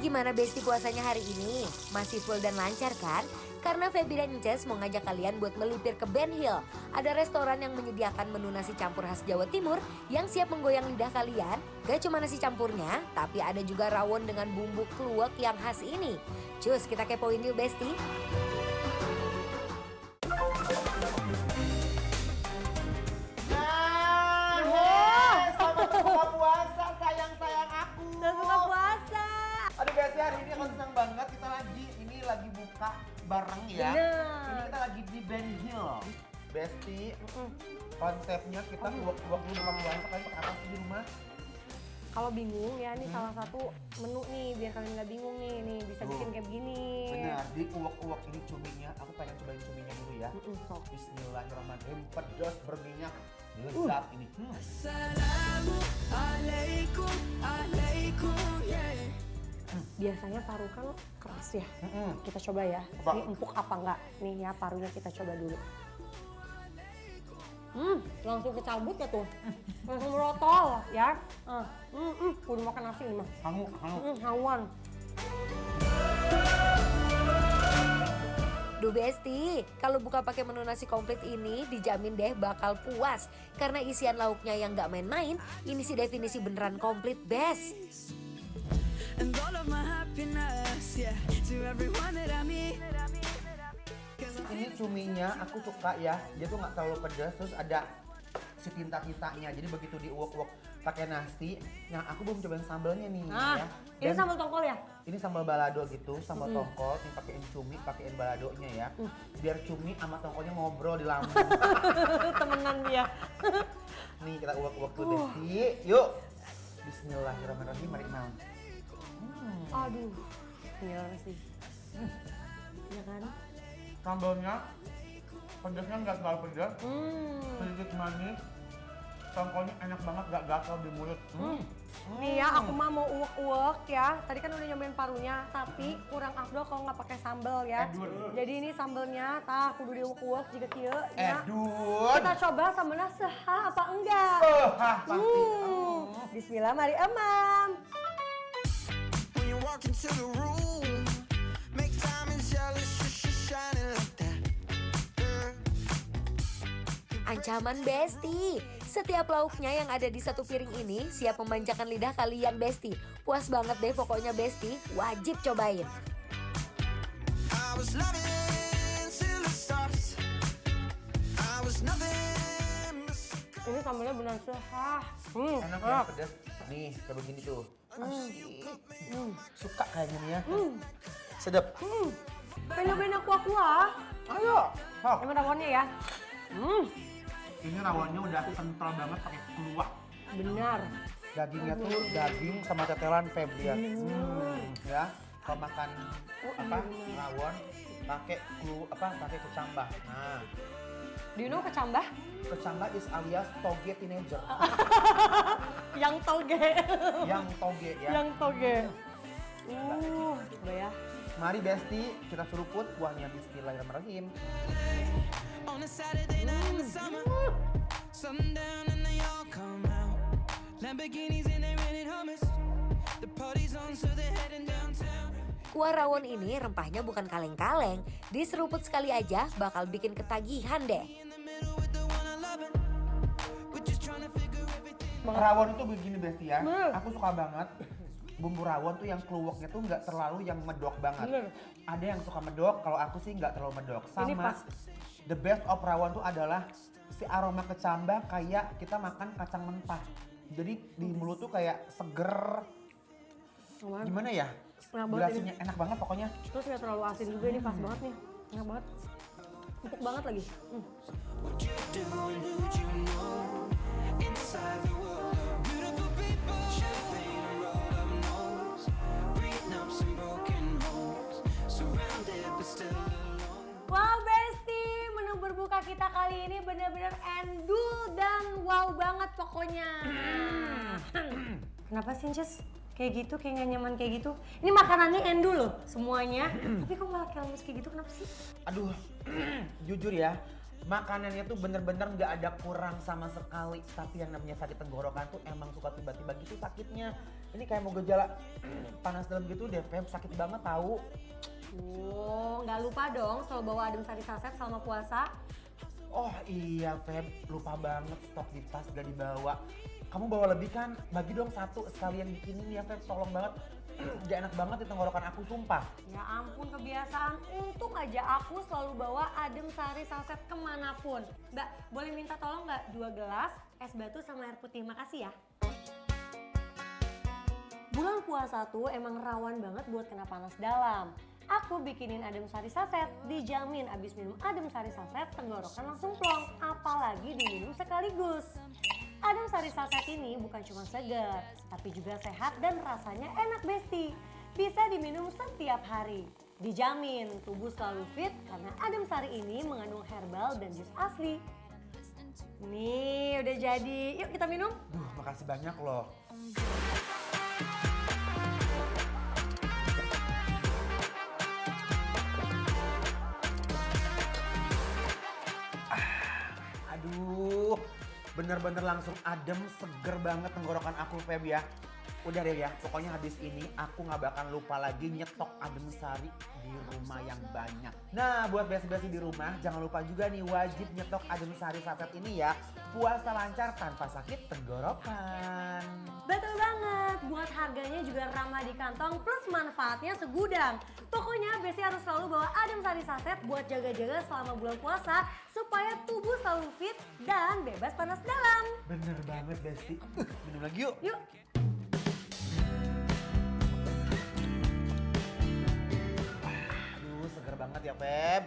Gimana Besti puasanya hari ini? Masih full dan lancar kan? Karena Feby dan Inces mau ngajak kalian buat melipir ke Ben Hill. Ada restoran yang menyediakan menu nasi campur khas Jawa Timur yang siap menggoyang lidah kalian. Gak cuma nasi campurnya, tapi ada juga rawon dengan bumbu kluwek yang khas ini. Cus, kita kepoin yuk Besti. Selamat buka puasa sayang-sayang aku. Selamat buka puasa. Aduh Besti, hari ini aku senang banget kita lagi buka bareng ya. Bener. Ini kita lagi di Ben Hill. Besti, konsepnya kita kuak-kuak dulu buka puasa. Kalian pakai apa sih di rumah? Kalau bingung ya, ini salah satu menu nih biar kalian nggak bingung nih bisa bikin kayak begini. Benar, di uwak-uwak ini cuminya. Aku pengen cobain cuminya dulu ya. Sok. Bismillahirrahmanirrahim, pedas berminyak, lezat ini. Biasanya paru kan keras ya. Kita coba ya. Coba. Ini empuk apa enggak? Nih ya parunya kita coba dulu. Langsung kecabut ya tuh. Langsung merotol ya. Udah makan nasi nih mah. Hangu. Hawan. Duh Besti, kalau buka pakai menu nasi komplit ini dijamin deh bakal puas. Karena isian lauknya yang gak main-main, ini sih definisi beneran komplit best. And all of my happiness, yeah, to everyone that I meet. Ini cuminya aku suka ya, dia tuh nggak terlalu pedas, terus ada si tinta-tintanya. Jadi begitu diuak-uak pakai nasi, nah aku belum cobain sambalnya nih ya. Ini sambal tongkol ya? Ini sambal balado gitu, sambal tongkol, nih pakein cumi, pakein baladonya ya. Biar cumi sama tongkolnya ngobrol di lambung. Temenan dia. Nih kita uak-uak dulu Besti, yuk. Bismillahirrahmanirrahim, mari mau. Aduh, gila sih. Ya kan? Sambalnya pedasnya nggak terlalu pedas, sedikit manis, tongkolnya enak banget, gak gatal di mulut. Nih ya, aku mah mau uwek-uwek ya. Tadi kan udah nyobain parunya, tapi kurang afdol kalau nggak pakai sambal ya. Jadi ini sambalnya, kudu diuwek-uwek jika kieu ya. Kita coba sambalnya seha apa enggak? Pasti. Bismillah, mari emam. When you walk into the room, make diamonds jealous, shining like that. Ancaman Besti. Setiap lauknya yang ada di satu piring ini siap memanjakan lidah kalian Besti. Puas banget deh pokoknya Besti, wajib cobain. I was loving till it stops. I was nothing but Ini sambalnya benar seha. Enak ya, pedas. Nih, kayak begini tuh. Asik. Suka kayaknya nih ya. Sedap. Bena-bena kuah-kuah. Ayo. Sok. Emang rawonnya ya? Ini rawonnya udah kental banget pakai keluak. Benar. Dagingnya tuh daging sama tetelan Febrian. Ya, kalau makan rawon pakai pakai kecambah. Nah, Do you know kecambah? kecambah is alias toge teenager. Yang toge. Yang toge ya. Yang toge. Coba ya. Mari Besti, kita seruput kuahnya. Bismillahirrahmanirrahim. on a Saturday night in the summer. Sundown and they all come out. Lamborghinis and they rented hummus. The party's on so they're heading downtown. Kuah rawon ini rempahnya bukan kaleng-kaleng. Diseruput sekali aja bakal bikin ketagihan deh. In the middle with the one I love. We're just trying to figure everything. Rawon itu begini Besti ya, aku suka banget. Bumbu rawon tuh yang kluweknya tuh nggak terlalu yang medok banget. Ada yang suka medok, kalau aku sih nggak terlalu medok. Sama Ini pas. the best of rawon tuh adalah si aroma kecambah kayak kita makan kacang mentah. Jadi di mulut tuh kayak seger. Gimana ya? Enak banget Jelasinnya enak banget pokoknya. Terus nggak terlalu asin juga, ini pas banget nih. Enak banget. Empuk banget lagi. What you doing? Who'd you know? Inside the world of beautiful people. Champagne and roll up nose. Breathing up some broken homes. Surrounded but still alone. Wow Besti, menu berbuka kita kali ini bener-bener endul dan wow banget pokoknya. Kenapa sih Cis? Kayak gitu, kayak gak nyaman kayak gitu. Ini makanannya endul loh semuanya. Tapi kok malah lemes kayak gitu, kenapa sih? Aduh, jujur ya, Makanannya tuh bener-bener nggak ada kurang sama sekali. Tapi yang namanya sakit tenggorokan tuh emang suka tiba-tiba gitu sakitnya. Ini kayak mau gejala panas dalam gitu deh, Feb. Sakit banget tahu. Oh, nggak lupa dong selalu bawa adem sari saset selama puasa. Oh iya, Feb. Lupa banget stok di tas gak dibawa. Kamu bawa lebih kan? Bagi dong satu sekalian bikinin ya, Feb. Tolong banget. Gak enak banget di tenggorokan aku, sumpah. Ya ampun kebiasaan, untung aja aku selalu bawa adem sari saset kemanapun. Mbak, boleh minta tolong nggak 2 gelas es batu sama air putih, makasih ya. Bulan puasa tuh emang rawan banget buat kena panas dalam. Aku bikinin adem sari saset, dijamin abis minum adem sari saset tenggorokan langsung plong, apalagi diminum sekaligus. Adem sari saset ini bukan cuma segar, tapi juga sehat dan rasanya enak besti. Bisa diminum setiap hari. Dijamin tubuh selalu fit karena adem sari ini mengandung herbal dan jus asli. Nih udah jadi, yuk kita minum. Duh, makasih banyak loh. Aduh, bener-bener langsung adem, seger banget tenggorokan aku, Feb ya. Udah deh ya, pokoknya habis ini aku gak bakal lupa lagi nyetok adem sari di rumah yang banyak. Nah, buat besi-besi di rumah, jangan lupa juga nih wajib nyetok adem sari saset ini ya. Puasa lancar tanpa sakit tenggorokan. Betul banget, buat harganya juga ramah di kantong plus manfaatnya segudang. Pokoknya Besti harus selalu bawa adem sari saset buat jaga-jaga selama bulan puasa supaya tubuh selalu fit dan bebas panas dalam. Bener banget, Besti. Minum lagi yuk. Yuk. Aduh, seger banget ya, Feb.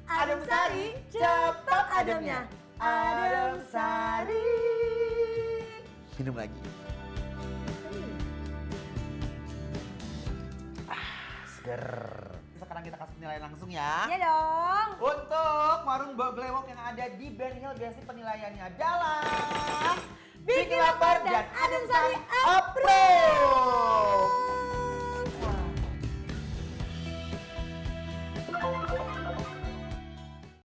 Adem sari, cepat ademnya. Adem sari. Minum lagi. Seger. Sekarang kita kasih penilaian langsung ya. Iya dong. Untuk warung Boglewok yang ada di Ben Hill, Besti penilaiannya adalah Bikin lapar dan adem sari approve.